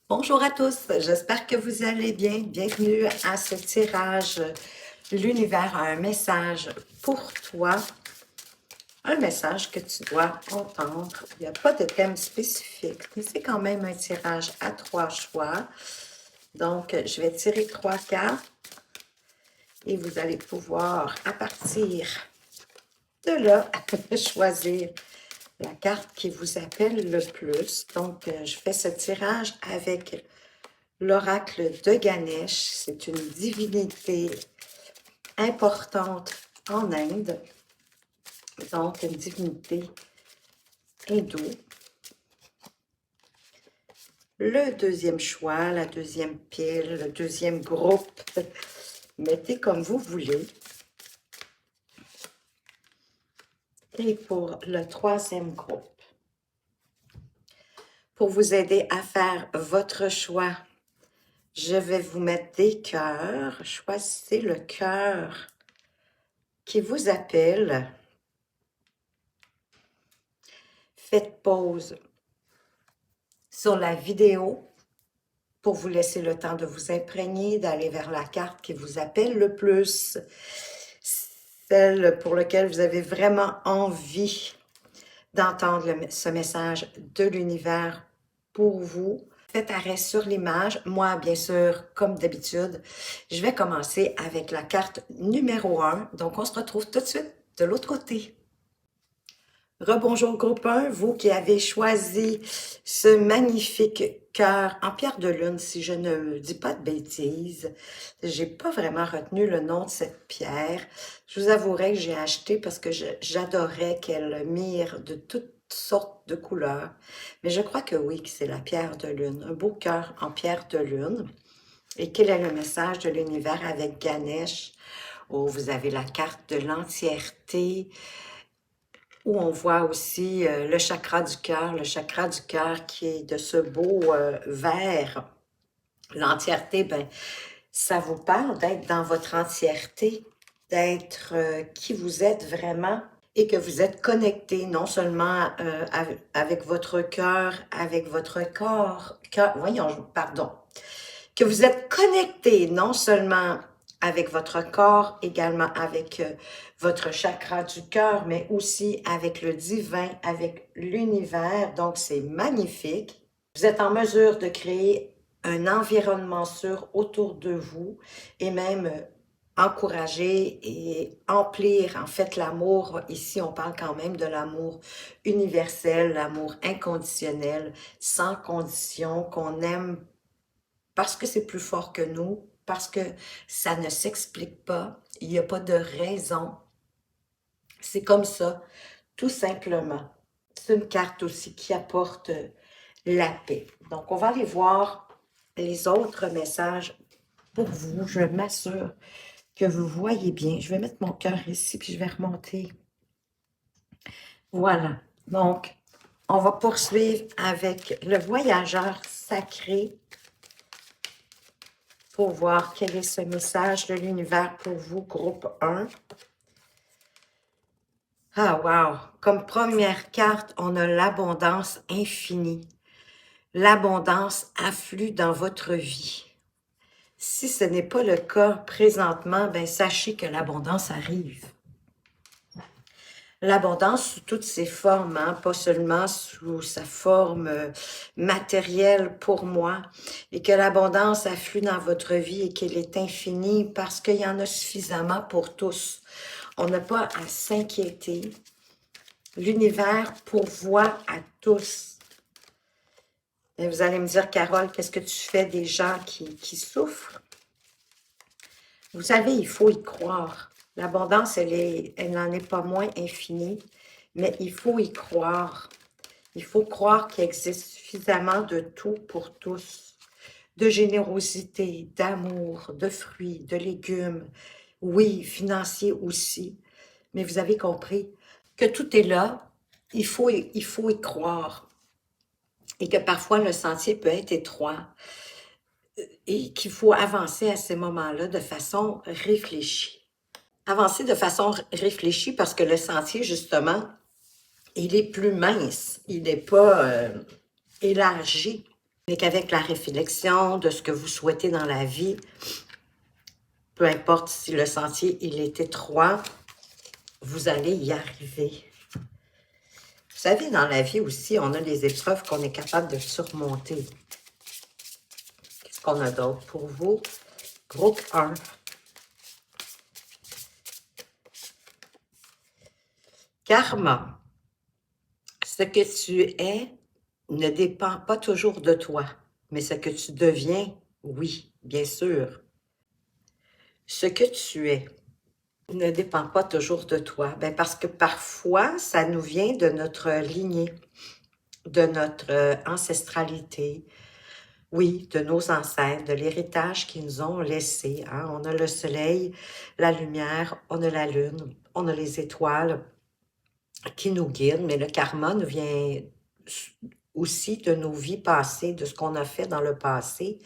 Bonjour à tous, j'espère que vous allez bien. Bienvenue à ce tirage. L'univers a un message pour toi, un message que tu dois entendre. Il n'y a pas de thème spécifique, mais c'est quand même un tirage à 3 choix. Donc, je vais tirer 3 cartes et vous allez pouvoir, à partir de là, choisir la carte qui vous appelle le plus. Donc, je fais ce tirage avec l'oracle de Ganesh. C'est une divinité importante en Inde, donc une divinité hindoue. Le deuxième choix, la deuxième pile, le deuxième groupe, mettez comme vous voulez. Et pour le troisième groupe, pour vous aider à faire votre choix, je vais vous mettre des cœurs. Choisissez le cœur qui vous appelle. Faites pause sur la vidéo pour vous laisser le temps de vous imprégner, d'aller vers la carte qui vous appelle le plus, celle pour laquelle vous avez vraiment envie d'entendre ce message de l'univers pour vous. Faites arrêt sur l'image. Moi, bien sûr, comme d'habitude, je vais commencer avec la carte numéro 1. Donc, on se retrouve tout de suite de l'autre côté. Rebonjour groupe 1, vous qui avez choisi ce magnifique cœur en pierre de lune, si je ne me dis pas de bêtises. J'ai pas vraiment retenu le nom de cette pierre. Je vous avouerai que j'ai acheté parce que j'adorais qu'elle mire de toutes sortes de couleurs. Mais je crois que oui, que c'est la pierre de lune, un beau cœur en pierre de lune. Et quel est le message de l'univers avec Ganesh? Oh, vous avez la carte de l'entièreté, où on voit aussi le chakra du cœur qui est de ce beau vert. L'entièreté, ben, ça vous parle d'être dans votre entièreté, d'être qui vous êtes vraiment et que vous êtes connecté non seulement avec votre cœur, avec votre corps, voyons, pardon, que vous êtes connecté non seulement avec votre corps, également avec votre chakra du cœur, mais aussi avec le divin, avec l'univers. Donc, c'est magnifique. Vous êtes en mesure de créer un environnement sûr autour de vous et même encourager et emplir en fait l'amour. Ici, on parle quand même de l'amour universel, l'amour inconditionnel, sans condition, qu'on aime parce que c'est plus fort que nous, parce que ça ne s'explique pas, il n'y a pas de raison. C'est comme ça, tout simplement. C'est une carte aussi qui apporte la paix. Donc, on va aller voir les autres messages pour vous. Je m'assure que vous voyez bien. Je vais mettre mon cœur ici, puis je vais remonter. Voilà. Donc, on va poursuivre avec le voyageur sacré pour voir quel est ce message de l'univers pour vous, groupe 1. Ah, wow! Comme première carte, on a l'abondance infinie. L'abondance afflue dans votre vie. Si ce n'est pas le cas présentement, ben sachez que l'abondance arrive. L'abondance sous toutes ses formes, hein, pas seulement sous sa forme matérielle pour moi, et que l'abondance afflue dans votre vie et qu'elle est infinie parce qu'il y en a suffisamment pour tous. On n'a pas à s'inquiéter. L'univers pourvoit à tous. Et vous allez me dire, Carole, qu'est-ce que tu fais des gens qui souffrent? Vous savez, il faut y croire. L'abondance, elle n'en est pas moins infinie, mais il faut y croire. Il faut croire qu'il existe suffisamment de tout pour tous, de générosité, d'amour, de fruits, de légumes, oui, financier aussi. Mais vous avez compris que tout est là, il faut y croire. Et que parfois le sentier peut être étroit et qu'il faut avancer à ces moments-là de façon réfléchie. Avancer de façon réfléchie parce que le sentier, justement, il est plus mince, il n'est pas élargi. Mais qu'avec la réflexion de ce que vous souhaitez dans la vie, peu importe si le sentier il est étroit, vous allez y arriver. Vous savez, dans la vie aussi, on a des épreuves qu'on est capable de surmonter. Qu'est-ce qu'on a d'autre pour vous? Groupe 1. Karma. Ce que tu es ne dépend pas toujours de toi, mais ce que tu deviens, oui, bien sûr. Ce que tu es ne dépend pas toujours de toi, ben parce que parfois, ça nous vient de notre lignée, de notre ancestralité, oui, de nos ancêtres, de l'héritage qu'ils nous ont laissé. Hein? On a le soleil, la lumière, on a la lune, on a les étoiles qui nous guident, mais le karma nous vient aussi de nos vies passées, de ce qu'on a fait dans le passé.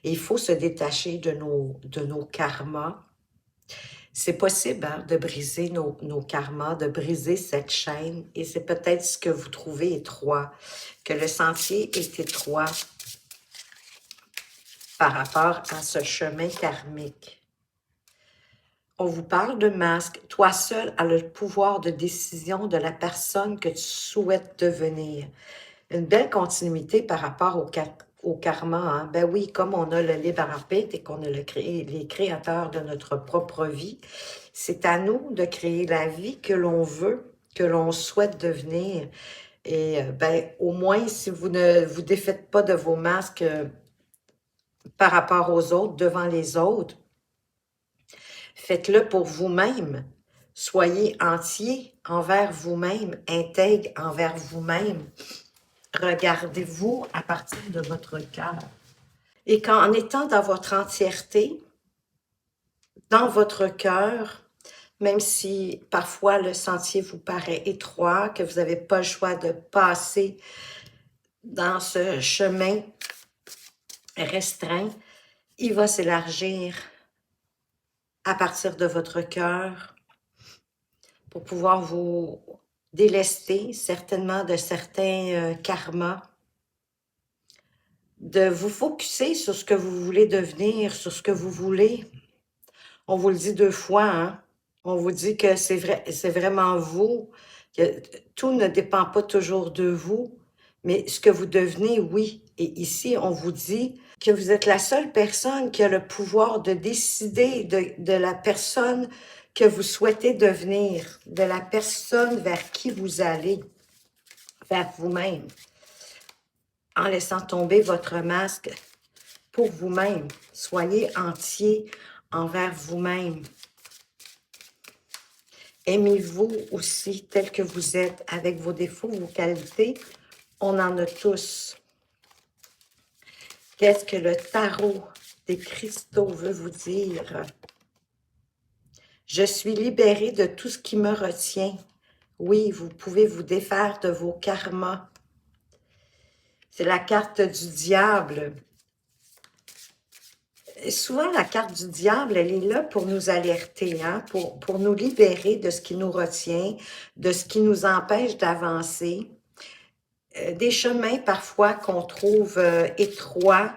Et il faut se détacher de nos karmas. C'est possible hein, de briser nos karmas, de briser cette chaîne. Et c'est peut-être ce que vous trouvez étroit, que le sentier est étroit par rapport à ce chemin karmique. On vous parle de masque. Toi seul as le pouvoir de décision de la personne que tu souhaites devenir. Une belle continuité par rapport au karma. Hein? Ben oui, comme on a le libre arbitre et qu'on a les créateurs de notre propre vie, c'est à nous de créer la vie que l'on veut, que l'on souhaite devenir. Et ben, au moins, si vous ne vous défaites pas de vos masques par rapport aux autres, devant les autres, faites-le pour vous-même. Soyez entier envers vous-même, intègre envers vous-même. Regardez-vous à partir de votre cœur. Et qu'en étant dans votre entièreté, dans votre cœur, même si parfois le sentier vous paraît étroit, que vous n'avez pas le choix de passer dans ce chemin restreint, il va s'élargir à partir de votre cœur pour pouvoir vous délester certainement de certains karmas, de vous focuser sur ce que vous voulez devenir, sur ce que vous voulez. On vous le dit 2 fois, hein? On vous dit que c'est vrai, c'est vraiment vous, que tout ne dépend pas toujours de vous, mais ce que vous devenez, oui. Et ici, on vous dit que vous êtes la seule personne qui a le pouvoir de décider de la personne que vous souhaitez devenir, de la personne vers qui vous allez, vers vous-même, en laissant tomber votre masque pour vous-même. Soyez entier envers vous-même. Aimez-vous aussi tel que vous êtes, avec vos défauts, vos qualités. On en a tous. Qu'est-ce que le tarot des cristaux veut vous dire? Je suis libérée de tout ce qui me retient. Oui, vous pouvez vous défaire de vos karmas. C'est la carte du diable. Et souvent, la carte du diable, elle est là pour nous alerter, hein? Pour nous libérer de ce qui nous retient, de ce qui nous empêche d'avancer. Des chemins parfois qu'on trouve étroits,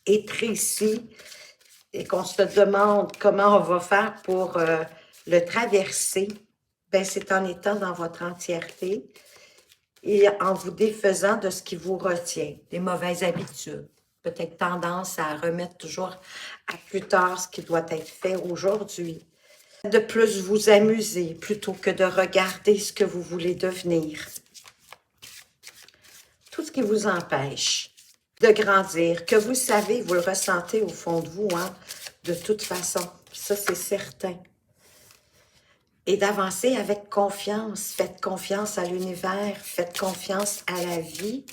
étrécis, et qu'on se demande comment on va faire pour le traverser, ben c'est en étant dans votre entièreté et en vous défaisant de ce qui vous retient, des mauvaises habitudes. Peut-être tendance à remettre toujours à plus tard ce qui doit être fait aujourd'hui. De plus vous amuser plutôt que de regarder ce que vous voulez devenir. Tout ce qui vous empêche de grandir, que vous savez, vous le ressentez au fond de vous, hein, de toute façon, ça c'est certain. Et d'avancer avec confiance. Faites confiance à l'univers, faites confiance à la vie,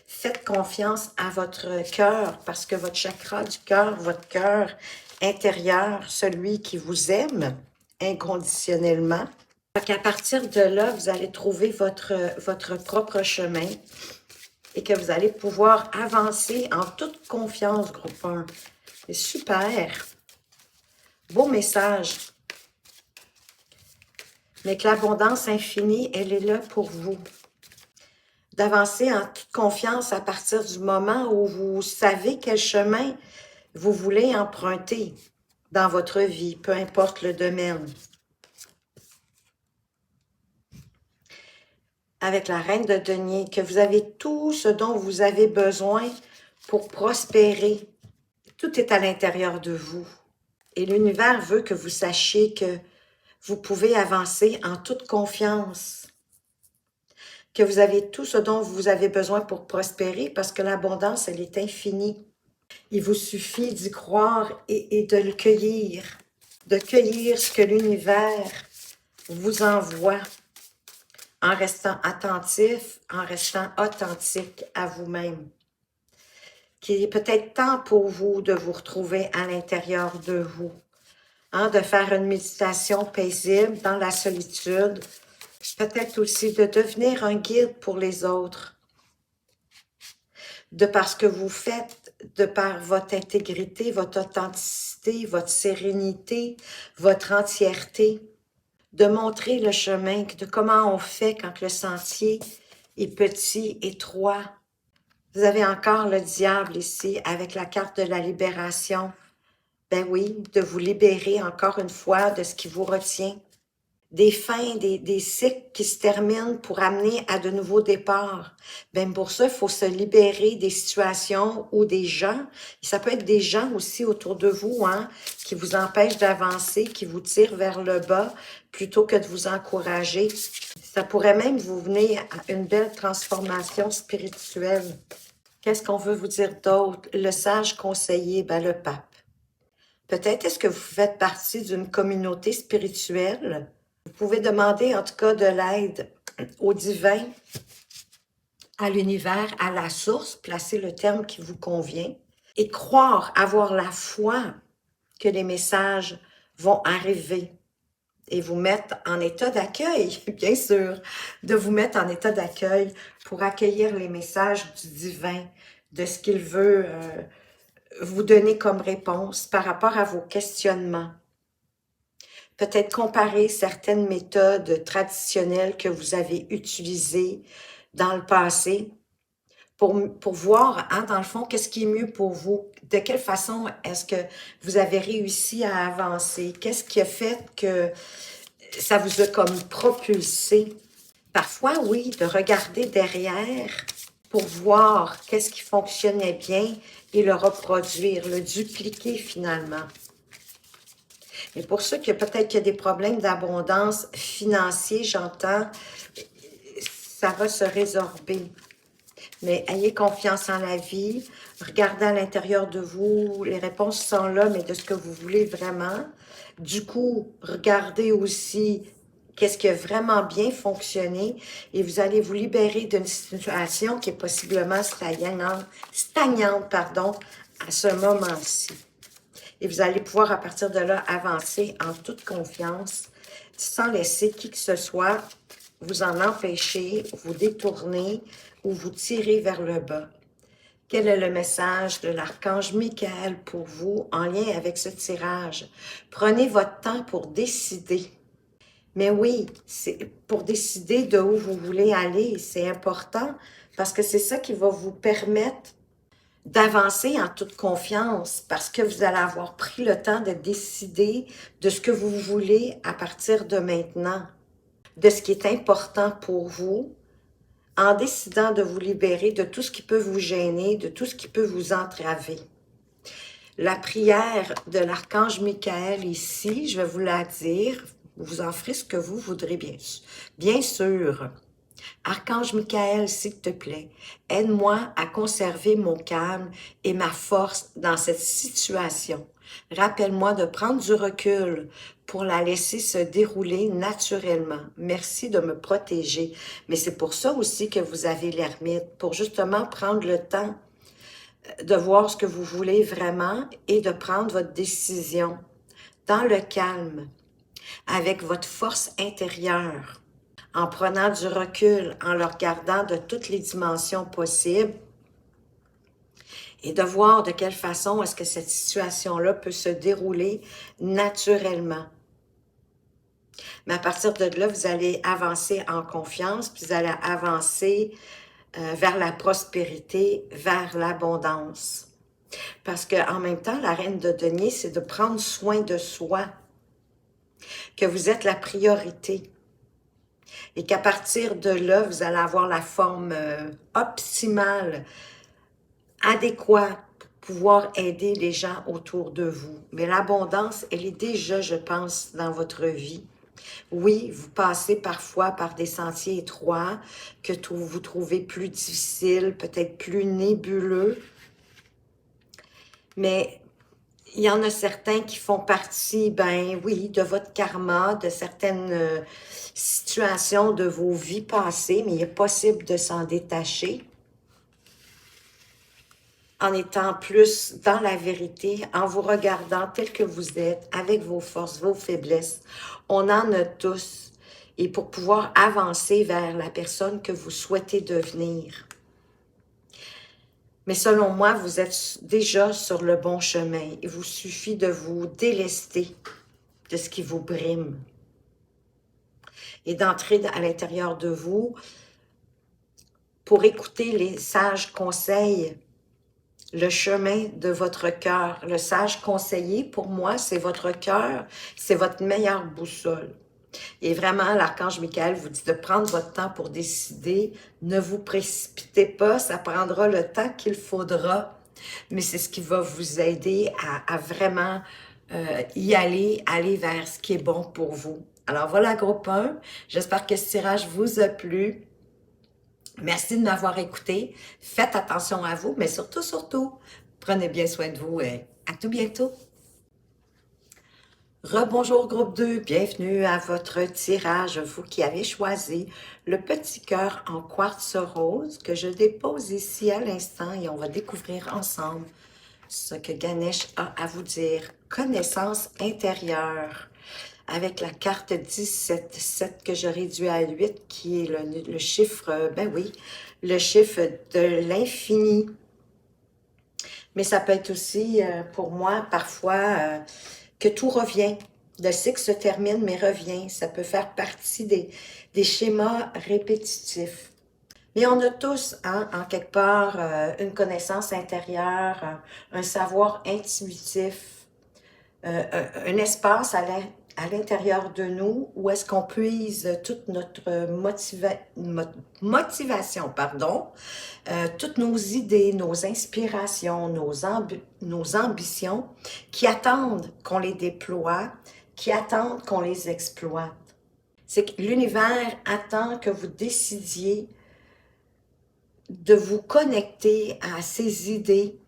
faites confiance à votre cœur, parce que votre chakra du cœur, votre cœur intérieur, celui qui vous aime inconditionnellement, qu'à partir de là, vous allez trouver votre propre chemin et que vous allez pouvoir avancer en toute confiance, groupe 1. C'est super. Beau message. Mais que l'abondance infinie, elle est là pour vous. d'avancer en toute confiance à partir du moment où vous savez quel chemin vous voulez emprunter dans votre vie, peu importe le domaine. Avec la reine de denier, que vous avez tout ce dont vous avez besoin pour prospérer. Tout est à l'intérieur de vous. Et l'univers veut que vous sachiez que vous pouvez avancer en toute confiance, que vous avez tout ce dont vous avez besoin pour prospérer parce que l'abondance, elle est infinie. Il vous suffit d'y croire et de le cueillir, de cueillir ce que l'univers vous envoie en restant attentif, en restant authentique à vous-même. Qu'il est peut-être temps pour vous de vous retrouver à l'intérieur de vous, hein, de faire une méditation paisible dans la solitude, peut-être aussi de devenir un guide pour les autres, de par ce que vous faites, de par votre intégrité, votre authenticité, votre sérénité, votre entièreté, de montrer le chemin, de comment on fait quand le sentier est petit, étroit. Vous avez encore le diable ici avec la carte de la libération. Ben oui, de vous libérer encore une fois de ce qui vous retient. Des fins, des cycles qui se terminent pour amener à de nouveaux départs. Ben pour ça, il faut se libérer des situations ou des gens. Ça peut être des gens aussi autour de vous, hein, qui vous empêchent d'avancer, qui vous tirent vers le bas plutôt que de vous encourager. Ça pourrait même vous venir à une belle transformation spirituelle. Qu'est-ce qu'on veut vous dire d'autre? Le sage conseiller, ben le pape. Peut-être est-ce que vous faites partie d'une communauté spirituelle? Vous pouvez demander en tout cas de l'aide au divin, à l'univers, à la source, placer le terme qui vous convient et croire, avoir la foi que les messages vont arriver et vous mettre en état d'accueil, bien sûr, de vous mettre en état d'accueil pour accueillir les messages du divin, de ce qu'il veut vous donner comme réponse par rapport à vos questionnements. Peut-être comparer certaines méthodes traditionnelles que vous avez utilisées dans le passé pour voir, hein, dans le fond, qu'est-ce qui est mieux pour vous? De quelle façon est-ce que vous avez réussi à avancer? Qu'est-ce qui a fait que ça vous a comme propulsé? Parfois, oui, de regarder derrière pour voir qu'est-ce qui fonctionnait bien et le reproduire, le dupliquer finalement. Et pour ceux qui peut-être qu'il y a des problèmes d'abondance financiers, j'entends, ça va se résorber. Mais ayez confiance en la vie, regardez à l'intérieur de vous, les réponses sont là, mais de ce que vous voulez vraiment. Du coup, regardez aussi qu'est-ce qui a vraiment bien fonctionné et vous allez vous libérer d'une situation qui est possiblement stagnante, pardon, à ce moment-ci. Et vous allez pouvoir à partir de là avancer en toute confiance sans laisser qui que ce soit vous en empêcher, vous détourner ou vous tirer vers le bas. Quel est le message de l'archange Michael pour vous en lien avec ce tirage? Prenez votre temps pour décider. Mais oui, c'est pour décider de où vous voulez aller, c'est important parce que c'est ça qui va vous permettre d'avancer en toute confiance parce que vous allez avoir pris le temps de décider de ce que vous voulez à partir de maintenant, de ce qui est important pour vous, en décidant de vous libérer de tout ce qui peut vous gêner, de tout ce qui peut vous entraver. La prière de l'archange Michael ici, je vais vous la dire, vous en ferez ce que vous voudrez bien sûr. Archange Michael, s'il te plaît, aide-moi à conserver mon calme et ma force dans cette situation. Rappelle-moi de prendre du recul pour la laisser se dérouler naturellement. Merci de me protéger. Mais c'est pour ça aussi que vous avez l'ermite, pour justement prendre le temps de voir ce que vous voulez vraiment et de prendre votre décision dans le calme, avec votre force intérieure, en prenant du recul, en le regardant de toutes les dimensions possibles et de voir de quelle façon est-ce que cette situation-là peut se dérouler naturellement. Mais à partir de là, vous allez avancer en confiance, puis vous allez avancer vers la prospérité, vers l'abondance. Parce qu'en même temps, la reine de denier, c'est de prendre soin de soi, que vous êtes la priorité. Et qu'à partir de là, vous allez avoir la forme optimale, adéquate, pour pouvoir aider les gens autour de vous. Mais l'abondance, elle est déjà, je pense, dans votre vie. Oui, vous passez parfois par des sentiers étroits que vous trouvez plus difficiles, peut-être plus nébuleux, mais il y en a certains qui font partie, ben oui, de votre karma, de certaines situations de vos vies passées, mais il est possible de s'en détacher en étant plus dans la vérité, en vous regardant tel que vous êtes, avec vos forces, vos faiblesses. On en a tous. Et pour pouvoir avancer vers la personne que vous souhaitez devenir. Mais selon moi, vous êtes déjà sur le bon chemin. Il vous suffit de vous délester de ce qui vous brime et d'entrer à l'intérieur de vous pour écouter les sages conseils, le chemin de votre cœur. Le sage conseiller, pour moi, c'est votre cœur, c'est votre meilleure boussole. Et vraiment, l'archange Michael vous dit de prendre votre temps pour décider. Ne vous précipitez pas, ça prendra le temps qu'il faudra. Mais c'est ce qui va vous aider à vraiment y aller vers ce qui est bon pour vous. Alors voilà, groupe 1. J'espère que ce tirage vous a plu. Merci de m'avoir écouté. Faites attention à vous, mais surtout, prenez bien soin de vous et à tout bientôt. Rebonjour groupe 2, bienvenue à votre tirage, vous qui avez choisi le petit cœur en quartz rose que je dépose ici à l'instant et on va découvrir ensemble ce que Ganesh a à vous dire. Connaissance intérieure avec la carte 17, 7 que je réduis à 8 qui est le chiffre, ben oui, le chiffre de l'infini. Mais ça peut être aussi pour moi parfois que tout revient. Le cycle se termine, mais revient. Ça peut faire partie des schémas répétitifs. Mais on a tous, hein, en quelque part, une connaissance intérieure, un savoir intuitif, un espace à l'intérieur de nous où est-ce qu'on puise toute notre motivation, pardon, toutes nos idées, nos inspirations, nos ambitions qui attendent qu'on les déploie, qui attendent qu'on les exploite. C'est que l'univers attend que vous décidiez de vous connecter à ces idées,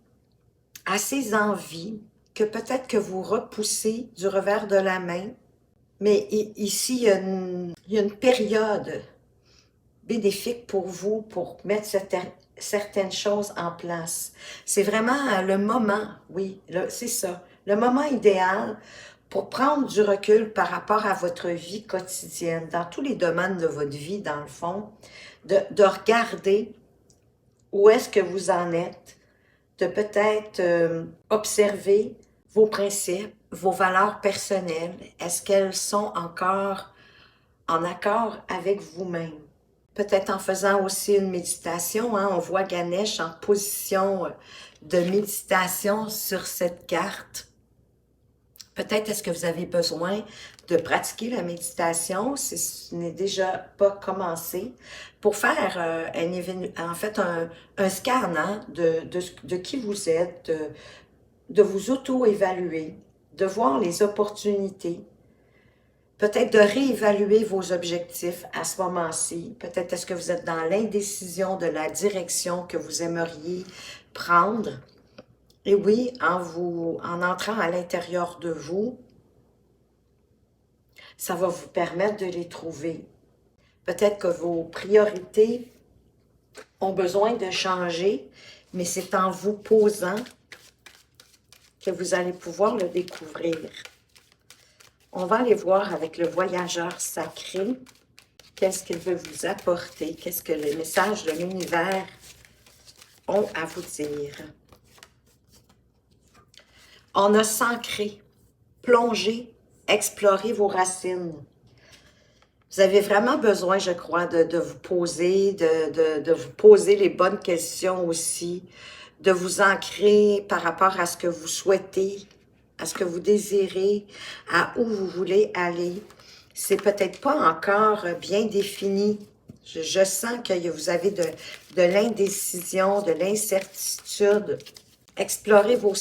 à ces envies, que peut-être que vous repoussez du revers de la main. Mais ici, il y a une période bénéfique pour vous, pour mettre certaines choses en place. C'est vraiment le moment, oui, c'est ça, le moment idéal pour prendre du recul par rapport à votre vie quotidienne, dans tous les domaines de votre vie, dans le fond, de regarder où est-ce que vous en êtes, de peut-être observer vos principes, vos valeurs personnelles. Est-ce qu'elles sont encore en accord avec vous-même? Peut-être en faisant aussi une méditation, hein, on voit Ganesh en position de méditation sur cette carte. Peut-être est-ce que vous avez besoin de pratiquer la méditation si ce n'est déjà pas commencé pour faire en fait un scan hein, de qui vous êtes, de vous auto-évaluer, de voir les opportunités, peut-être de réévaluer vos objectifs à ce moment-ci. Peut-être est-ce que vous êtes dans l'indécision de la direction que vous aimeriez prendre. Et oui, en entrant à l'intérieur de vous, ça va vous permettre de les trouver. Peut-être que vos priorités ont besoin de changer, mais c'est en vous posant que vous allez pouvoir le découvrir. On va aller voir avec le voyageur sacré, qu'est-ce qu'il veut vous apporter, qu'est-ce que les messages de l'univers ont à vous dire. On a s'ancré, plongé, exploré vos racines. Vous avez vraiment besoin, je crois, de vous poser, de vous poser les bonnes questions aussi, de vous ancrer par rapport à ce que vous souhaitez, à ce que vous désirez, à où vous voulez aller. C'est peut-être pas encore bien défini. Je sens que vous avez de l'indécision, de l'incertitude. Explorez vos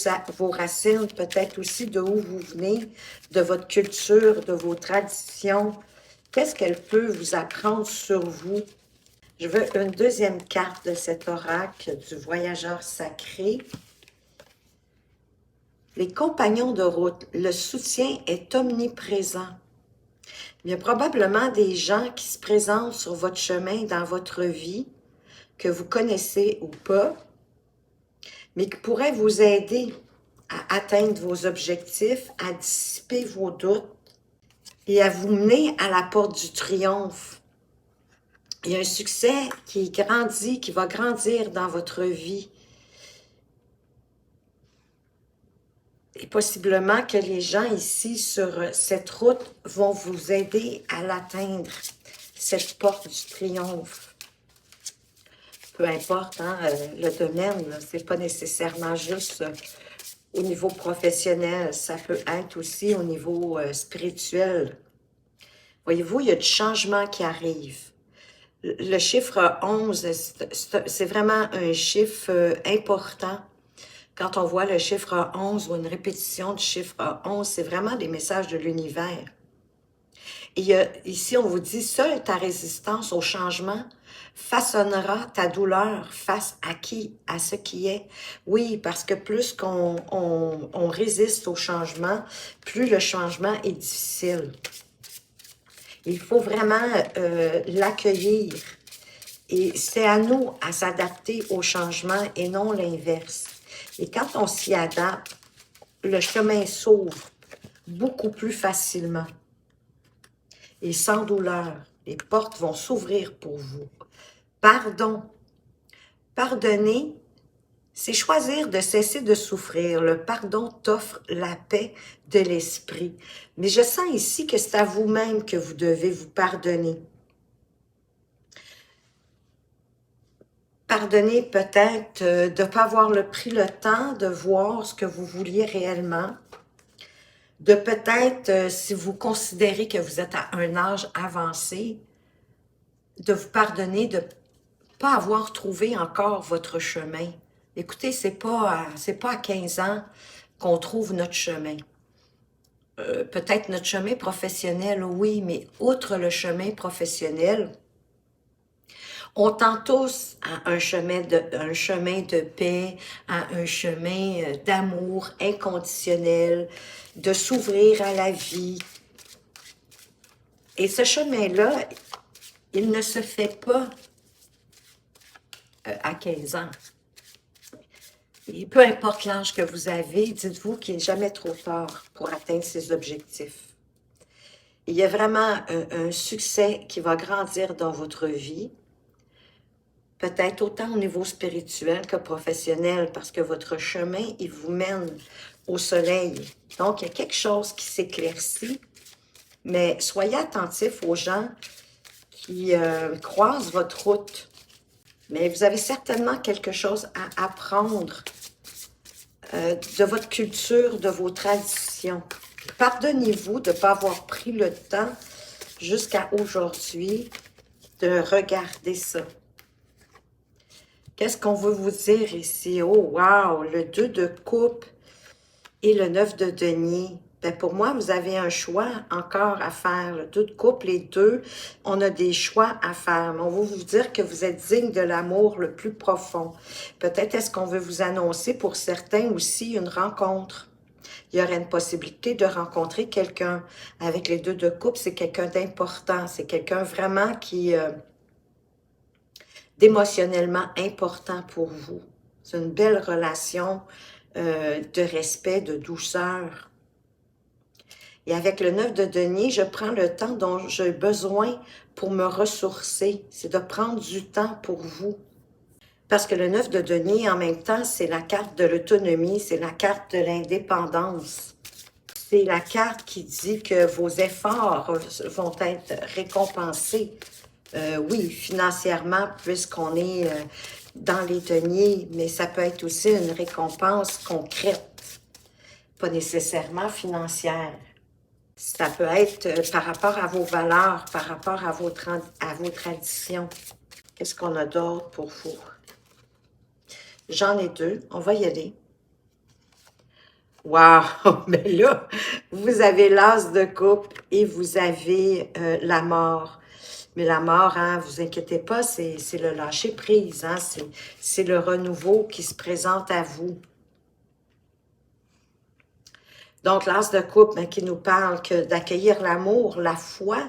racines, peut-être aussi de où vous venez, de votre culture, de vos traditions. Qu'est-ce qu'elle peut vous apprendre sur vous? Je veux une deuxième carte de cet oracle du voyageur sacré. Les compagnons de route, le soutien est omniprésent. Il y a probablement des gens qui se présentent sur votre chemin dans votre vie, que vous connaissez ou pas, mais qui pourraient vous aider à atteindre vos objectifs, à dissiper vos doutes et à vous mener à la porte du triomphe. Il y a un succès qui grandit, qui va grandir dans votre vie. Et possiblement que les gens ici sur cette route vont vous aider à l'atteindre, cette porte du triomphe. Peu importe hein, le domaine, c'est pas nécessairement juste au niveau professionnel, ça peut être aussi au niveau spirituel. Voyez-vous, il y a du changement qui arrive. Le chiffre 11, c'est vraiment un chiffre important. Quand on voit le chiffre 11 ou une répétition du chiffre 11, c'est vraiment des messages de l'univers. Et ici, on vous dit, seule ta résistance au changement façonnera ta douleur face à qui? À ce qui est. Oui, parce que plus qu'on résiste au changement, plus le changement est difficile. Il faut vraiment l'accueillir. Et c'est à nous à s'adapter au changement et non l'inverse. Et quand on s'y adapte, le chemin s'ouvre beaucoup plus facilement. Et sans douleur, les portes vont s'ouvrir pour vous. Pardon. Pardonner, c'est choisir de cesser de souffrir. Le pardon t'offre la paix de l'esprit. Mais je sens ici que c'est à vous-même que vous devez vous pardonner. Pardonner peut-être de ne pas avoir pris le temps de voir ce que vous vouliez réellement. De peut-être, si vous considérez que vous êtes à un âge avancé, de vous pardonner de ne pas avoir trouvé encore votre chemin. Écoutez, c'est pas à 15 ans qu'on trouve notre chemin. Peut-être notre chemin professionnel, oui, mais outre le chemin professionnel, on tend tous à un chemin de paix, à un chemin d'amour inconditionnel, de s'ouvrir à la vie. Et ce chemin-là, il ne se fait pas à 15 ans. Et peu importe l'âge que vous avez, dites-vous qu'il n'est jamais trop tard pour atteindre ses objectifs. Il y a vraiment un succès qui va grandir dans votre vie, peut-être autant au niveau spirituel que professionnel, parce que votre chemin, il vous mène au soleil. Donc, il y a quelque chose qui s'éclaircit, mais soyez attentifs aux gens qui croisent votre route. Mais vous avez certainement quelque chose à apprendre de votre culture, de vos traditions. Pardonnez-vous de ne pas avoir pris le temps jusqu'à aujourd'hui de regarder ça. Qu'est-ce qu'on veut vous dire ici? Oh, wow! Le 2 de coupe et le 9 de denier. Ben pour moi, vous avez un choix encore à faire. Le 2 de coupe, les deux, on a des choix à faire. Mais on va vous dire que vous êtes digne de l'amour le plus profond. Peut-être est-ce qu'on veut vous annoncer pour certains aussi une rencontre. Il y aurait une possibilité de rencontrer quelqu'un. Avec les 2 de coupe, c'est quelqu'un d'important. C'est quelqu'un vraiment qui... d'émotionnellement important pour vous. C'est une belle relation de respect, de douceur. Et avec le 9 de denier, je prends le temps dont j'ai besoin pour me ressourcer. C'est de prendre du temps pour vous. Parce que le 9 de denier, en même temps, c'est la carte de l'autonomie, c'est la carte de l'indépendance. c'est la carte qui dit que vos efforts vont être récompensés. Oui, financièrement, puisqu'on est dans les deniers, mais ça peut être aussi une récompense concrète, pas nécessairement financière. Ça peut être par rapport à vos valeurs, par rapport à vos traditions. Qu'est-ce qu'on a d'autre pour vous? J'en ai deux, on va y aller. Wow! Mais là, vous avez l'as de coupe et vous avez la mort. Mais la mort, hein, vous inquiétez pas, c'est le lâcher-prise, hein, c'est le renouveau qui se présente à vous. Donc, l'as de coupe hein, qui nous parle que d'accueillir l'amour, la foi,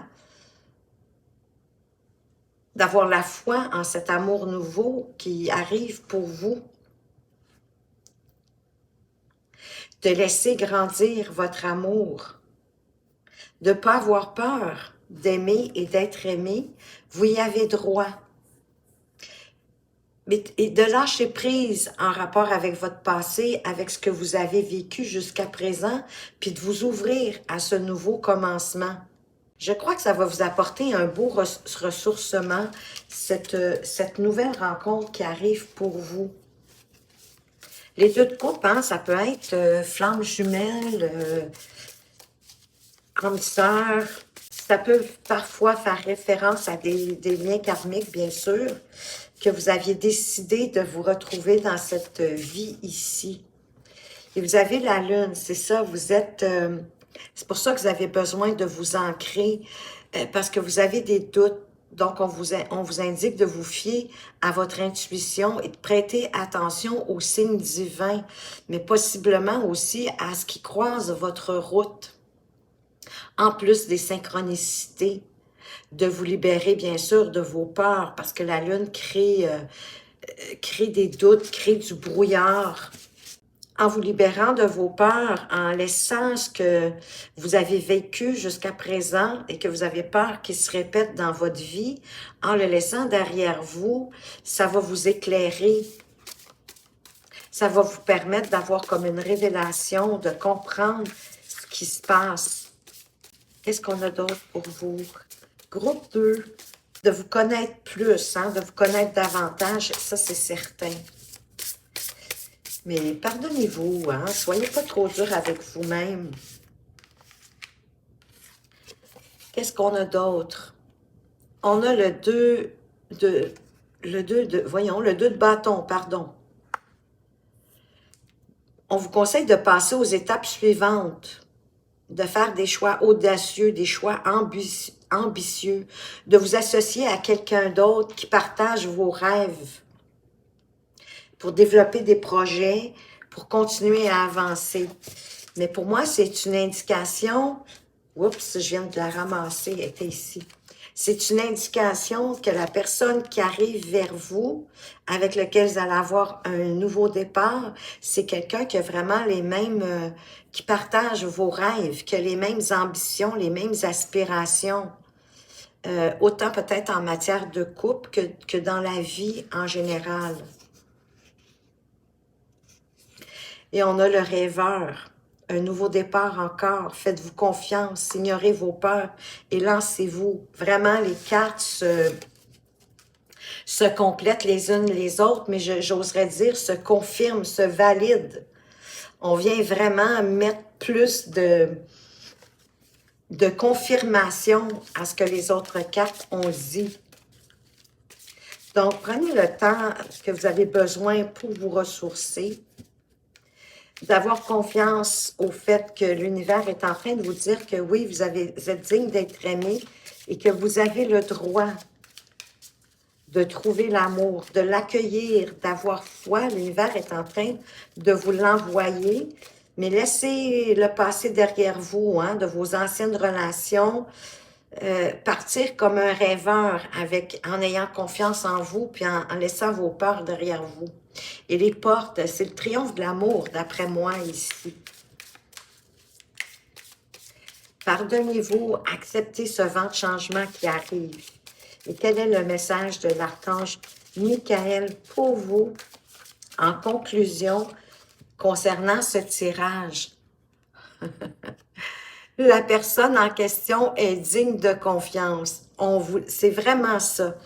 d'avoir la foi en cet amour nouveau qui arrive pour vous. De laisser grandir votre amour, de ne pas avoir peur d'aimer et d'être aimé, vous y avez droit. Et de lâcher prise en rapport avec votre passé, avec ce que vous avez vécu jusqu'à présent, puis de vous ouvrir à ce nouveau commencement. Je crois que ça va vous apporter un beau ressourcement, cette nouvelle rencontre qui arrive pour vous. Les deux de coupe, hein, ça peut être flamme jumelle, âme sœur. Ça peut parfois faire référence à des liens karmiques, bien sûr, que vous aviez décidé de vous retrouver dans cette vie ici. Et vous avez la lune, c'est ça, vous êtes... c'est pour ça que vous avez besoin de vous ancrer, parce que vous avez des doutes. Donc, on vous indique de vous fier à votre intuition et de prêter attention aux signes divins, mais possiblement aussi à ce qui croise votre route. En plus des synchronicités, de vous libérer, bien sûr, de vos peurs, parce que la lune crée des doutes, crée du brouillard. En vous libérant de vos peurs, en laissant ce que vous avez vécu jusqu'à présent et que vous avez peur qu'il se répète dans votre vie, en le laissant derrière vous, ça va vous éclairer. Ça va vous permettre d'avoir comme une révélation, de comprendre ce qui se passe. Qu'est-ce qu'on a d'autre pour vous? Groupe 2, de vous connaître plus, hein, de vous connaître davantage, ça c'est certain. Mais pardonnez-vous, hein, soyez pas trop dur avec vous-même. Qu'est-ce qu'on a d'autre? On a le 2 de bâton, pardon. On vous conseille de passer aux étapes suivantes, de faire des choix audacieux, des choix ambitieux, de vous associer à quelqu'un d'autre qui partage vos rêves, pour développer des projets, pour continuer à avancer. Mais pour moi, c'est une indication... Oups, je viens de la ramasser, elle était ici. C'est une indication que la personne qui arrive vers vous, avec lequel vous allez avoir un nouveau départ, c'est quelqu'un qui a vraiment les mêmes... qui partage vos rêves, qui a les mêmes ambitions, les mêmes aspirations. Autant peut-être en matière de couple que dans la vie en général. Et on a le rêveur, un nouveau départ encore. Faites-vous confiance, ignorez vos peurs et lancez-vous. Vraiment, les cartes se complètent les unes les autres, mais j'oserais dire se confirment, se valident. On vient vraiment mettre plus de confirmation à ce que les autres cartes ont dit. Donc, prenez le temps que vous avez besoin pour vous ressourcer, d'avoir confiance au fait que l'univers est en train de vous dire que oui, vous êtes digne d'être aimé et que vous avez le droit de trouver l'amour, de l'accueillir, d'avoir foi. L'univers est en train de vous l'envoyer, mais laissez le passé derrière vous, hein, de vos anciennes relations, partir comme un rêveur en ayant confiance en vous, puis en laissant vos peurs derrière vous. Et les portes, c'est le triomphe de l'amour, d'après moi, ici. Pardonnez-vous, acceptez ce vent de changement qui arrive. Et quel est le message de l'archange Michael pour vous, en conclusion, concernant ce tirage? La personne en question est digne de confiance. C'est vraiment ça.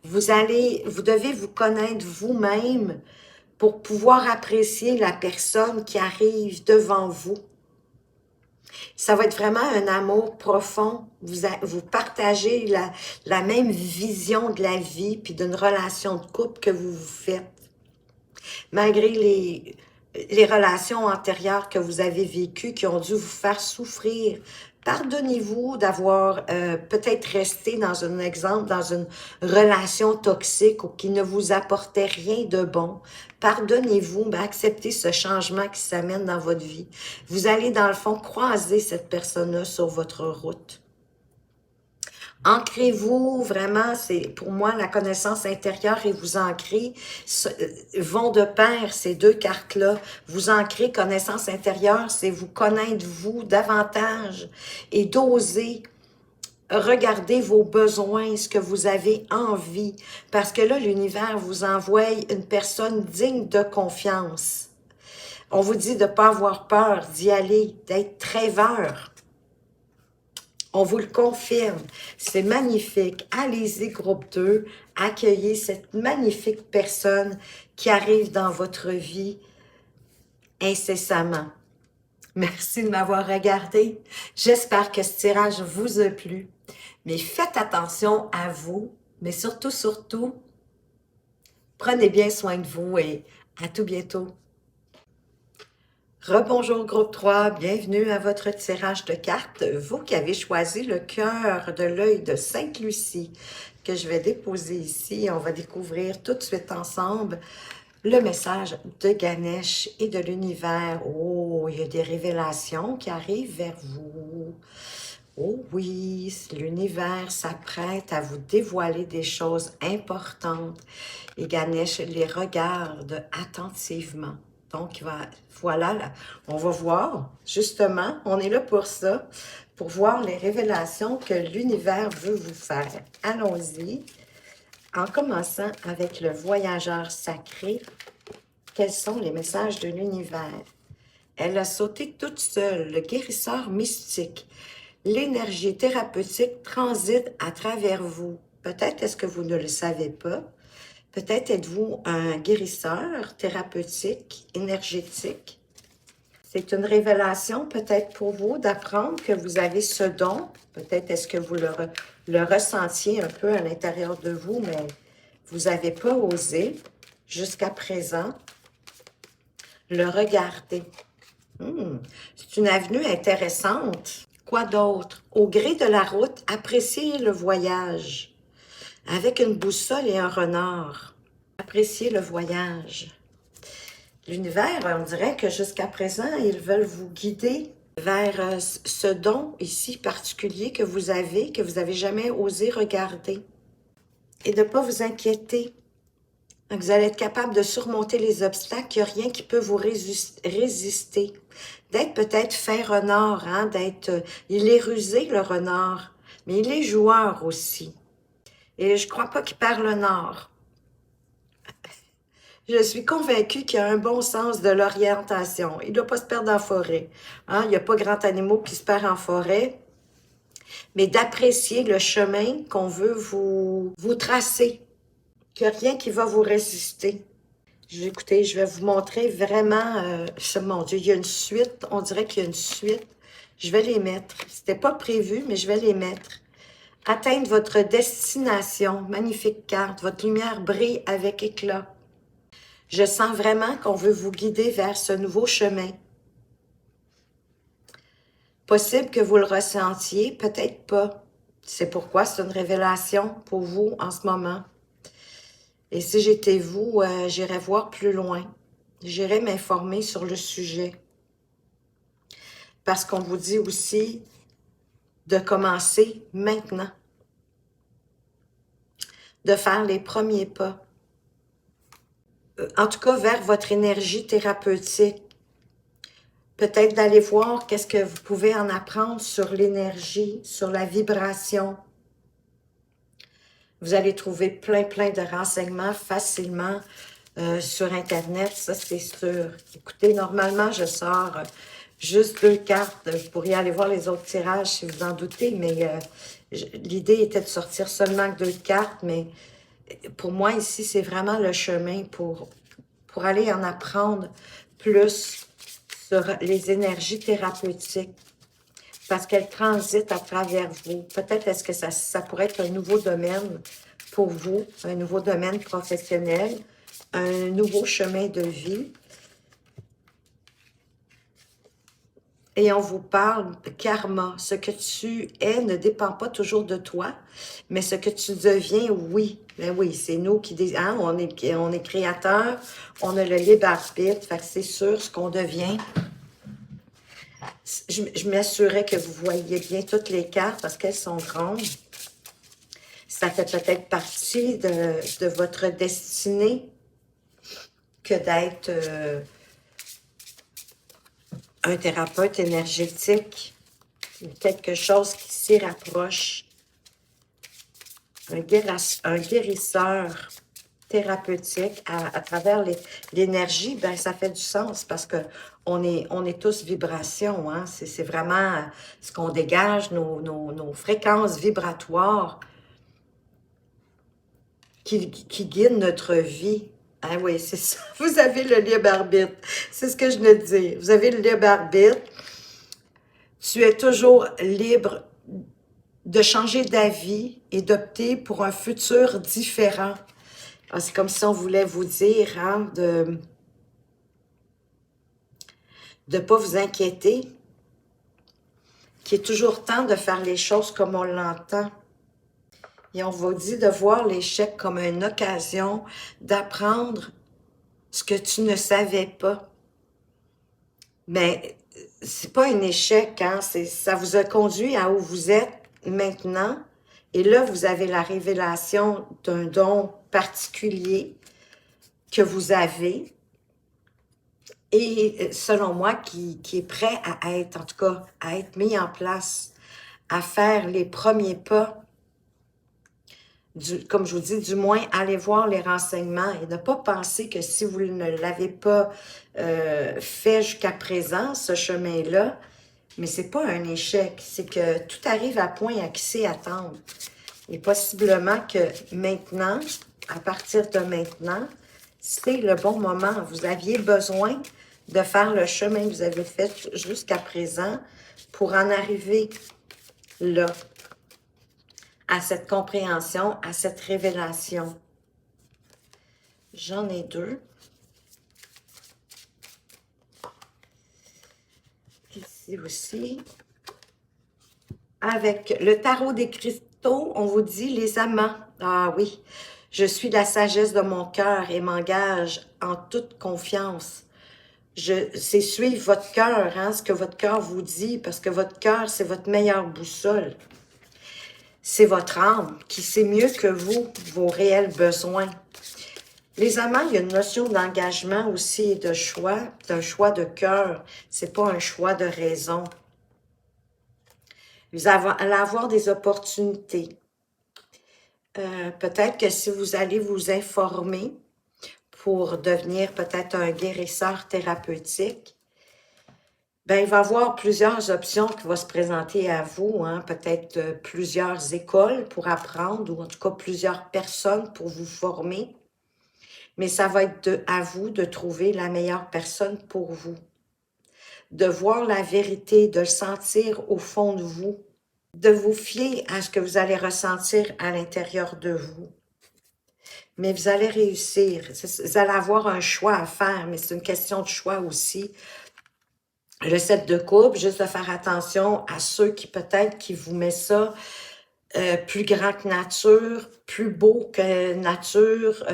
Vous devez vous connaître vous-même pour pouvoir apprécier la personne qui arrive devant vous. Ça va être vraiment un amour profond. Vous partagez la même vision de la vie puis d'une relation de couple que vous vous faites. Malgré les relations antérieures que vous avez vécues, qui ont dû vous faire souffrir, pardonnez-vous d'avoir peut-être resté dans un exemple, dans une relation toxique ou qui ne vous apportait rien de bon. Pardonnez-vous, acceptez ce changement qui s'amène dans votre vie. Vous allez dans le fond croiser cette personne-là sur votre route. Ancrez-vous, vraiment, c'est pour moi la connaissance intérieure et vous ancrer vont de pair, ces deux cartes-là. Vous ancrez connaissance intérieure, c'est vous connaître vous davantage et d'oser regarder vos besoins, ce que vous avez envie. Parce que là, l'univers vous envoie une personne digne de confiance. On vous dit de ne pas avoir peur, d'y aller, d'être rêveur. On vous le confirme, c'est magnifique. Allez-y, groupe 2, accueillez cette magnifique personne qui arrive dans votre vie incessamment. Merci de m'avoir regardé. J'espère que ce tirage vous a plu. Mais faites attention à vous, mais surtout, prenez bien soin de vous et à tout bientôt. Rebonjour groupe 3, bienvenue à votre tirage de cartes. Vous qui avez choisi le cœur de l'œil de Sainte-Lucie que je vais déposer ici. On va découvrir tout de suite ensemble le message de Ganesh et de l'univers. Oh, il y a des révélations qui arrivent vers vous. Oh oui, l'univers s'apprête à vous dévoiler des choses importantes. Et Ganesh les regarde attentivement. Donc, voilà, là, on va voir, justement, on est là pour ça, pour voir les révélations que l'univers veut vous faire. Allons-y, en commençant avec le voyageur sacré. Quels sont les messages de l'univers? Elle a sauté toute seule, le guérisseur mystique. L'énergie thérapeutique transite à travers vous. Peut-être est-ce que vous ne le savez pas. Peut-être êtes-vous un guérisseur thérapeutique, énergétique. C'est une révélation peut-être pour vous d'apprendre que vous avez ce don. Peut-être est-ce que vous le ressentiez un peu à l'intérieur de vous, mais vous n'avez pas osé jusqu'à présent le regarder. C'est une avenue intéressante. Quoi d'autre? Au gré de la route, appréciez le voyage. Avec une boussole et un renard. Appréciez le voyage. L'univers, on dirait que jusqu'à présent, ils veulent vous guider vers ce don ici particulier que vous avez jamais osé regarder. Et de ne pas vous inquiéter. Vous allez être capable de surmonter les obstacles. Il n'y a rien qui peut vous résister. D'être peut-être fin renard, hein, il est rusé le renard, mais il est joueur aussi. Et je ne crois pas qu'il perd le nord. Je suis convaincue qu'il a un bon sens de l'orientation. Il ne doit pas se perdre en forêt. Hein? Il n'y a pas grand animal qui se perd en forêt. Mais d'apprécier le chemin qu'on veut vous tracer. Qu'il n'y a rien qui va vous résister. Écoutez, je vais vous montrer vraiment... mon Dieu, il y a une suite. On dirait qu'il y a une suite. Je vais les mettre. C'était pas prévu, mais je vais les mettre. Atteindre votre destination. Magnifique carte. Votre lumière brille avec éclat. Je sens vraiment qu'on veut vous guider vers ce nouveau chemin. Possible que vous le ressentiez, peut-être pas. C'est pourquoi c'est une révélation pour vous en ce moment. Et si j'étais vous, j'irais voir plus loin. J'irais m'informer sur le sujet. Parce qu'on vous dit aussi de commencer maintenant. De faire les premiers pas. En tout cas, vers votre énergie thérapeutique. Peut-être d'aller voir qu'est-ce que vous pouvez en apprendre sur l'énergie, sur la vibration. Vous allez trouver plein de renseignements facilement sur Internet, ça c'est sûr. Écoutez, normalement, je sors Juste 2 cartes. Vous pourriez aller voir les autres tirages si vous en doutez, mais l'idée était de sortir seulement 2 cartes, mais pour moi, ici, c'est vraiment le chemin pour aller en apprendre plus sur les énergies thérapeutiques, parce qu'elles transitent à travers vous. Peut-être est-ce que ça pourrait être un nouveau domaine pour vous, un nouveau domaine professionnel, un nouveau chemin de vie. Et on vous parle de karma. Ce que tu es ne dépend pas toujours de toi, mais ce que tu deviens, oui. Ben oui, c'est nous qui... Hein, on est créateur, on a le libre arbitre, fait que c'est sûr ce qu'on devient. Je m'assurais que vous voyez bien toutes les cartes parce qu'elles sont grandes. Ça fait peut-être partie de votre destinée que d'être un thérapeute énergétique ou quelque chose qui s'y rapproche. Un guérisseur thérapeutique à travers l'énergie, ben ça fait du sens parce que on est tous vibrations, hein? C'est vraiment ce qu'on dégage, nos fréquences vibratoires qui guident notre vie. Ah oui, c'est ça. Vous avez le libre arbitre. C'est ce que je venais de dire. Vous avez le libre arbitre. Tu es toujours libre de changer d'avis et d'opter pour un futur différent. C'est comme si on voulait vous dire hein, de ne pas vous inquiéter, qu'il est toujours temps de faire les choses comme on l'entend. Et on vous dit de voir l'échec comme une occasion d'apprendre ce que tu ne savais pas. Mais c'est pas un échec, hein? Ça vous a conduit à où vous êtes maintenant. Et là, vous avez la révélation d'un don particulier que vous avez. Et selon moi, qui est prêt à être, en tout cas, à être mis en place, à faire les premiers pas, comme je vous dis, du moins, aller voir les renseignements et ne pas penser que si vous ne l'avez pas fait jusqu'à présent, ce chemin-là, mais c'est pas un échec, c'est que tout arrive à point à qui sait attendre. Et possiblement que maintenant, à partir de maintenant, c'est le bon moment. Vous aviez besoin de faire le chemin que vous avez fait jusqu'à présent pour en arriver là, à cette compréhension, à cette révélation. J'en ai 2. Ici aussi. Avec le tarot des cristaux, on vous dit les amants. Ah oui, je suis la sagesse de mon cœur et m'engage en toute confiance. C'est suivre votre cœur, hein, ce que votre cœur vous dit, parce que votre cœur, c'est votre meilleure boussole. C'est votre âme qui sait mieux que vous vos réels besoins. Les amants, il y a une notion d'engagement aussi et de choix. C'est un choix de cœur, c'est pas un choix de raison. Vous allez avoir des opportunités. Peut-être que si vous allez vous informer pour devenir peut-être un guérisseur thérapeutique, ben, il va y avoir plusieurs options qui vont se présenter à vous, hein? Peut-être plusieurs écoles pour apprendre ou en tout cas plusieurs personnes pour vous former. Mais ça va être à vous de trouver la meilleure personne pour vous. De voir la vérité, de le sentir au fond de vous, de vous fier à ce que vous allez ressentir à l'intérieur de vous. Mais vous allez réussir. Vous allez avoir un choix à faire, mais c'est une question de choix aussi. Le 7 de coupe, juste de faire attention à ceux qui peut-être qui vous mettent ça plus grand que nature, plus beau que nature.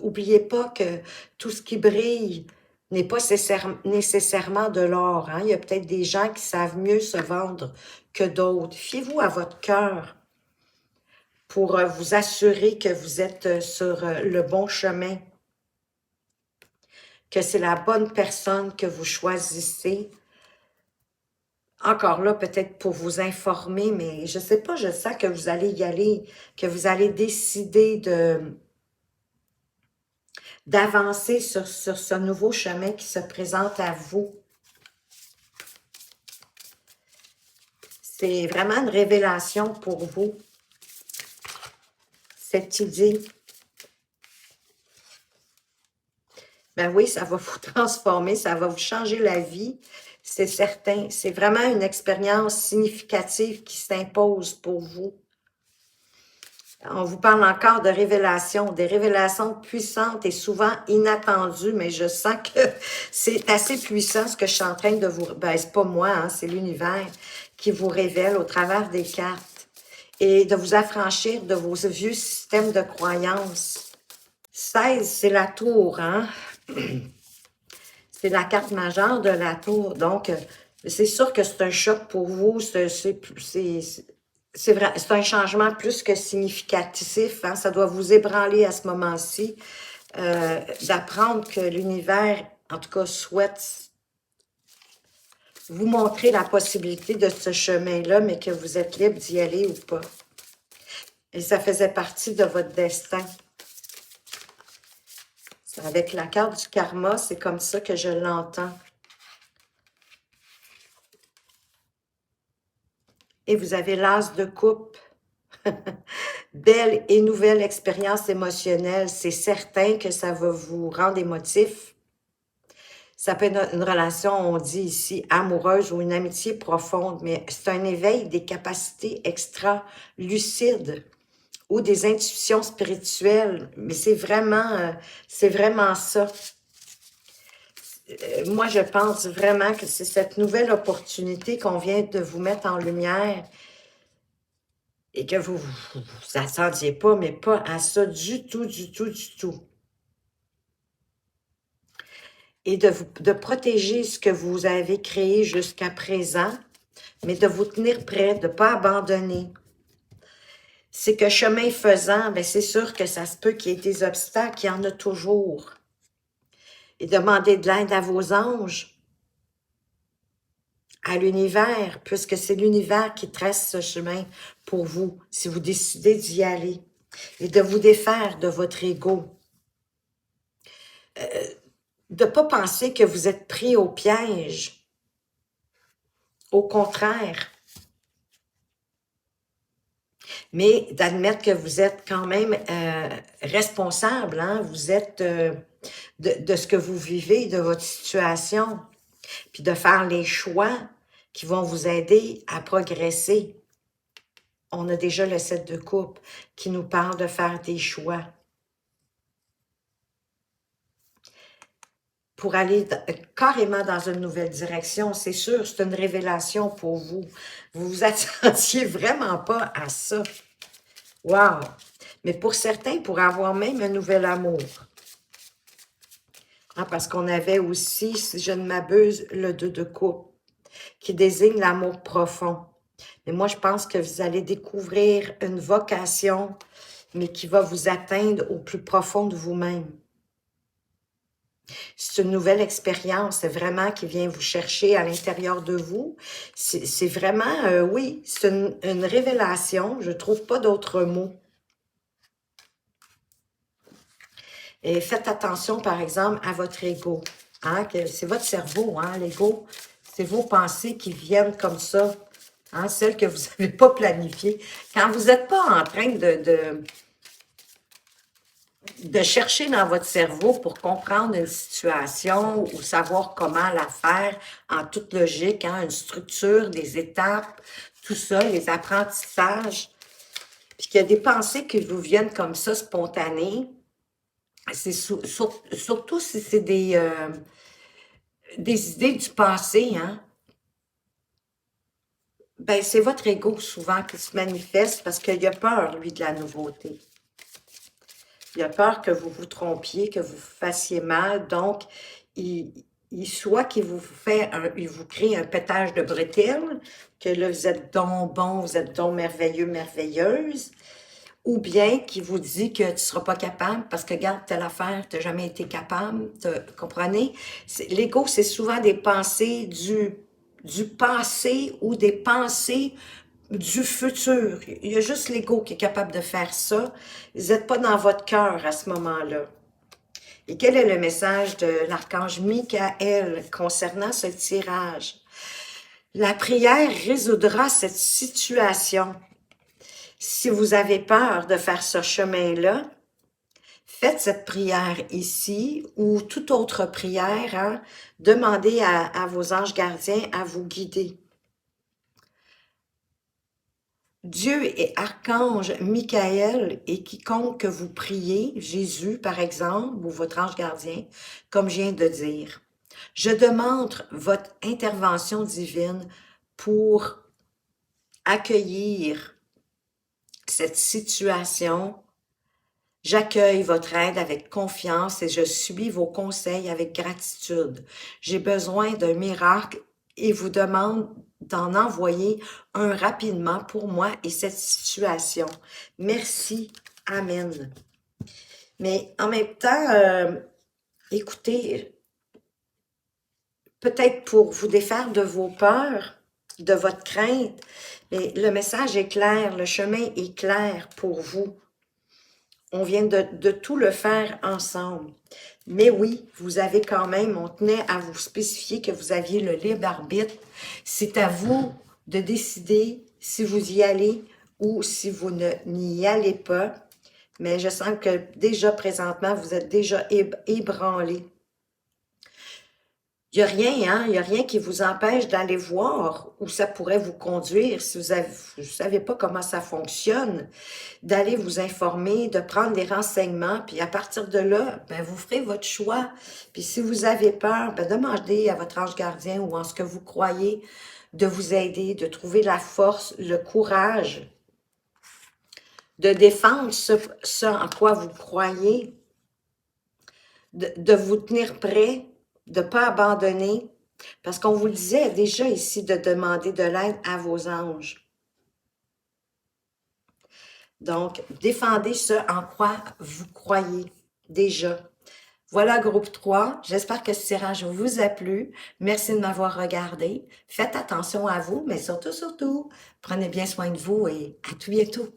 N'oubliez pas que tout ce qui brille n'est pas nécessairement de l'or. Hein? Il y a peut-être des gens qui savent mieux se vendre que d'autres. Fiez-vous à votre cœur pour vous assurer que vous êtes sur le bon chemin, que c'est la bonne personne que vous choisissez. Encore là, peut-être pour vous informer, mais je ne sais pas, je sens que vous allez y aller, que vous allez décider d'avancer sur ce nouveau chemin qui se présente à vous. C'est vraiment une révélation pour vous, cette idée. Ben oui, ça va vous transformer, ça va vous changer la vie, c'est certain. C'est vraiment une expérience significative qui s'impose pour vous. On vous parle encore de révélations, des révélations puissantes et souvent inattendues, mais je sens que c'est assez puissant ce que je suis en train de vous... Ben, c'est pas moi, hein, c'est l'univers qui vous révèle au travers des cartes et de vous affranchir de vos vieux systèmes de croyances. 16, c'est la tour, hein? C'est la carte majeure de la tour. Donc, c'est sûr que c'est un choc pour vous. C'est vrai, c'est un changement plus que significatif. Hein? Ça doit vous ébranler à ce moment-ci. D'apprendre que l'univers, en tout cas, souhaite vous montrer la possibilité de ce chemin-là, mais que vous êtes libre d'y aller ou pas. Et ça faisait partie de votre destin. Avec la carte du karma, c'est comme ça que je l'entends. Et vous avez l'as de coupe. Belle et nouvelle expérience émotionnelle. C'est certain que ça va vous rendre émotif. Ça peut être une relation, on dit ici, amoureuse ou une amitié profonde, mais c'est un éveil des capacités extra-lucides ou des intuitions spirituelles. Mais c'est vraiment ça. Moi, je pense vraiment que c'est cette nouvelle opportunité qu'on vient de vous mettre en lumière et que vous attendiez pas, mais pas à ça du tout, du tout, du tout. Et de protéger ce que vous avez créé jusqu'à présent, mais de vous tenir prêt, de ne pas abandonner. C'est que chemin faisant, bien, c'est sûr que ça se peut qu'il y ait des obstacles, il y en a toujours. Et demandez de l'aide à vos anges, à l'univers, puisque c'est l'univers qui trace ce chemin pour vous, si vous décidez d'y aller. Et de vous défaire de votre ego. De ne pas penser que vous êtes pris au piège. Au contraire. Mais d'admettre que vous êtes quand même responsable, hein? Vous êtes de ce que vous vivez, de votre situation, puis de faire les choix qui vont vous aider à progresser. On a déjà le 7 de coupe qui nous parle de faire des choix. Pour aller carrément dans une nouvelle direction, c'est sûr, c'est une révélation pour vous. Vous vous attendiez vraiment pas à ça. Wow! Mais pour certains, pour avoir même un nouvel amour. Hein, parce qu'on avait aussi, si je ne m'abuse, le 2 de coupe, qui désigne l'amour profond. Mais moi, je pense que vous allez découvrir une vocation, mais qui va vous atteindre au plus profond de vous-même. C'est une nouvelle expérience, c'est vraiment qui vient vous chercher à l'intérieur de vous. C'est vraiment, oui, c'est une révélation, je ne trouve pas d'autres mots. Et faites attention, par exemple, à votre ego. Hein, c'est votre cerveau, hein, l'ego. C'est vos pensées qui viennent comme ça, hein, celles que vous n'avez pas planifiées. Quand vous n'êtes pas en train de chercher dans votre cerveau pour comprendre une situation ou savoir comment la faire en toute logique, hein, une structure, des étapes, tout ça, les apprentissages. Puis qu'il y a des pensées qui vous viennent comme ça, spontanées. C'est surtout si c'est des idées du passé, hein. Ben, c'est votre ego souvent qui se manifeste parce qu'il a peur, lui, de la nouveauté. Il a peur que vous vous trompiez, que vous fassiez mal. Donc, soit qu'il vous il vous crée un pétage de bretelles, que là, vous êtes donc bon, vous êtes donc merveilleux, merveilleuse, ou bien qu'il vous dit que tu ne seras pas capable parce que, regarde, telle affaire, tu n'as jamais été capable, comprenez? L'ego, c'est souvent des pensées du passé ou des pensées du futur. Il y a juste l'ego qui est capable de faire ça. Vous n'êtes pas dans votre cœur à ce moment-là. Et quel est le message de l'archange Michael concernant ce tirage? La prière résoudra cette situation. Si vous avez peur de faire ce chemin-là, faites cette prière ici ou toute autre prière. Hein? Demandez à vos anges gardiens à vous guider. Dieu et archange Michael et quiconque que vous priez, Jésus par exemple, ou votre ange gardien, comme je viens de dire. Je demande votre intervention divine pour accueillir cette situation. J'accueille votre aide avec confiance et je subis vos conseils avec gratitude. J'ai besoin d'un miracle et vous demande d'en envoyer un rapidement pour moi et cette situation. Merci. Amen. Mais en même temps, écoutez, peut-être pour vous défaire de vos peurs, de votre crainte, mais le message est clair, le chemin est clair pour vous. On vient de tout le faire ensemble. Mais oui, vous avez quand même, on tenait à vous spécifier que vous aviez le libre arbitre. C'est à vous de décider si vous y allez ou si vous n'y allez pas. Mais je sens que déjà présentement, vous êtes déjà ébranlé. Il n'y a rien, hein? Il n'y a rien qui vous empêche d'aller voir où ça pourrait vous conduire si vous ne savez pas comment ça fonctionne, d'aller vous informer, de prendre des renseignements, puis à partir de là, ben, vous ferez votre choix. Puis si vous avez peur, ben, demandez à votre ange gardien ou en ce que vous croyez de vous aider, de trouver la force, le courage, de défendre ce en quoi vous croyez, de vous tenir prêt, de ne pas abandonner, parce qu'on vous le disait déjà ici, de demander de l'aide à vos anges. Donc, défendez ce en quoi vous croyez déjà. Voilà, groupe 3. J'espère que ce tirage vous a plu. Merci de m'avoir regardé. Faites attention à vous, mais surtout, prenez bien soin de vous et à tout bientôt.